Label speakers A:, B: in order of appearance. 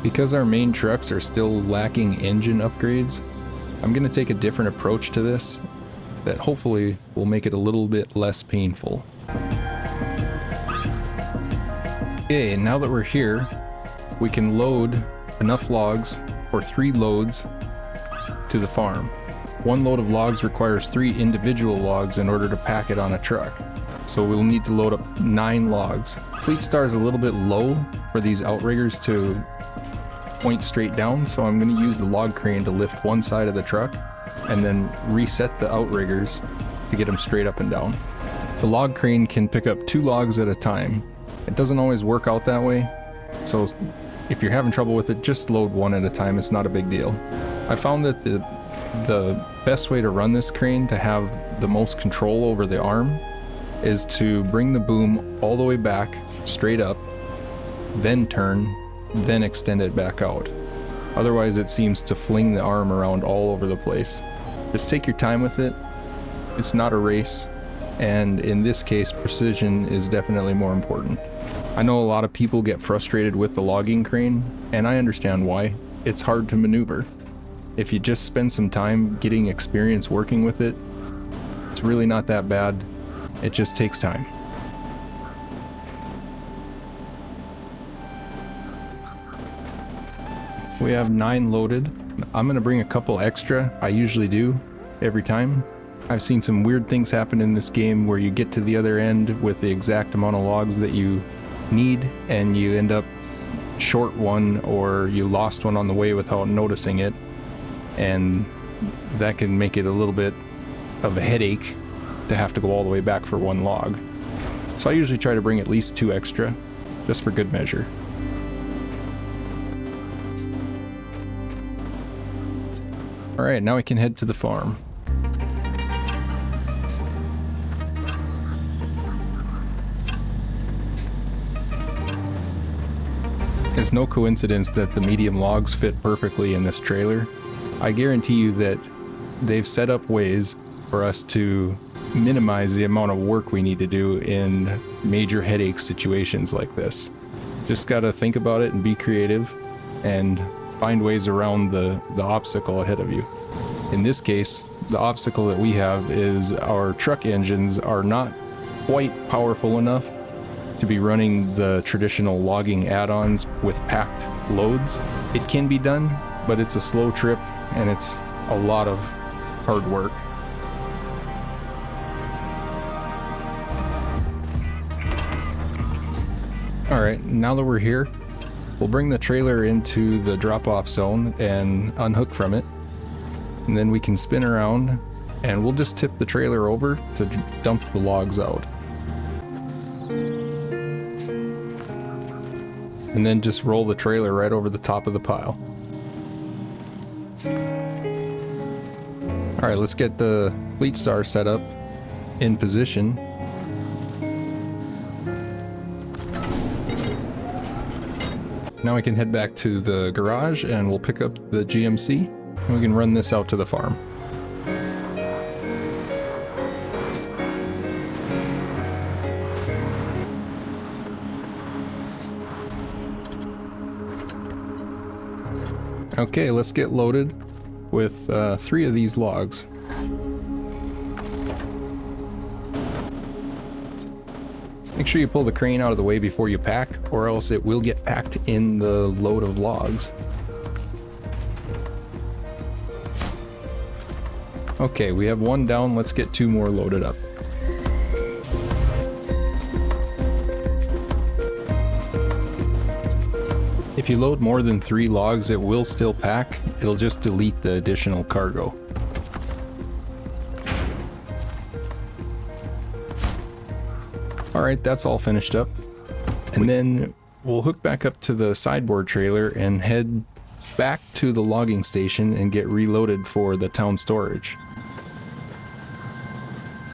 A: Because our main trucks are still lacking engine upgrades, I'm going to take a different approach to this that hopefully will make it a little bit less painful. Okay, now that we're here, we can load enough logs for 3 loads to the farm. 1 load of logs requires 3 individual logs in order to pack it on a truck. So we'll need to load up 9 logs. Fleet Star is a little bit low for these outriggers to point straight down, so I'm going to use the log crane to lift one side of the truck and then reset the outriggers to get them straight up and down. The log crane can pick up 2 logs at a time. It doesn't always work out that way, so if you're having trouble with it, just load 1 at a time. It's not a big deal. I found that the best way to run this crane to have the most control over the arm is to bring the boom all the way back, straight up, then turn, then extend it back out. Otherwise it seems to fling the arm around all over the place. Just take your time with it. It's not a race, and in this case precision is definitely more important. I know a lot of people get frustrated with the logging crane, and I understand why. It's hard to maneuver. If you just spend some time getting experience working with it, it's really not that bad. It just takes time. We have 9 loaded. I'm gonna bring a couple extra. I usually do every time. I've seen some weird things happen in this game where you get to the other end with the exact amount of logs that you need and you end up short one, or you lost one on the way without noticing it, and that can make it a little bit of a headache to have to go all the way back for 1 log. So I usually try to bring at least 2 extra, just for good measure. Alright, now we can head to the farm. It's no coincidence that the medium logs fit perfectly in this trailer. I guarantee you that they've set up ways for us to minimize the amount of work we need to do in major headache situations like this. Just gotta think about it and be creative and find ways around the obstacle ahead of you. In this case, the obstacle that we have is our truck engines are not quite powerful enough to be running the traditional logging add-ons with packed loads. It can be done, but it's a slow trip and it's a lot of hard work. Alright, now that we're here, we'll bring the trailer into the drop-off zone and unhook from it. And then we can spin around and we'll just tip the trailer over to dump the logs out. And then just roll the trailer right over the top of the pile. Alright, let's get the Fleet Star set up in position. Now we can head back to the garage and we'll pick up the GMC and we can run this out to the farm. Okay, let's get loaded with 3 of these logs. Make sure you pull the crane out of the way before you pack, or else it will get packed in the load of logs. Okay, we have 1 down, let's get 2 more loaded up. If you load more than 3 logs, it will still pack. It'll just delete the additional cargo. Alright, that's all finished up. And then we'll hook back up to the sideboard trailer and head back to the logging station and get reloaded for the town storage.